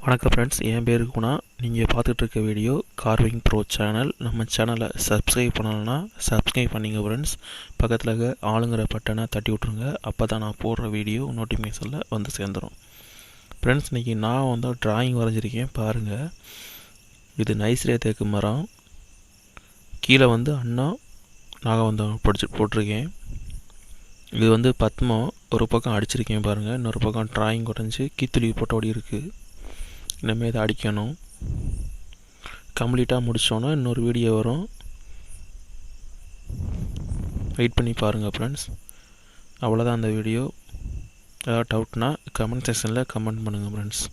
வணக்கம் ஃப்ரெண்ட்ஸ், என் பேர் குணா. நீங்கள் பார்த்துட்ருக்க வீடியோ கார்விங் ப்ரோ சேனல். நம்ம சேனலை சப்ஸ்கிரைப் பண்ணலைன்னா சப்ஸ்கிரைப் பண்ணிங்க ஃப்ரெண்ட்ஸ். பக்கத்தில் இருக்க ஆளுங்கிற பட்டனை தட்டி விட்ருங்க. அப்போ தான் நான் போடுற வீடியோ நோட்டிஃபிகேஷனில் வந்து சேர்ந்துடும். ஃப்ரெண்ட்ஸ், இன்றைக்கி நான் வந்து ட்ராயிங் வரைஞ்சிருக்கேன் பாருங்கள். இது நைஸ்ரே தேக்கு மரம். கீழே வந்து அண்ணா நாகவந்தம் போட்டிருக்கேன். இது வந்து பத்மம். ஒரு பக்கம் அடிச்சிருக்கேன் பாருங்கள், இன்னொரு பக்கம் ட்ராயிங் உடஞ்சி கீத்துளி போட்டபடி இருக்குது. இனிமேல் இதை அடிக்கணும். கம்ப்ளீட்டாக முடித்தோன்னா இன்னொரு வீடியோ வரும், வெயிட் பண்ணி பாருங்கள் ஃப்ரெண்ட்ஸ். அவ்வளோதான் அந்த வீடியோ. ஏதாவது டவுட்னா கமெண்ட் செக்ஷனில் கமெண்ட் பண்ணுங்கள் ஃப்ரெண்ட்ஸ்.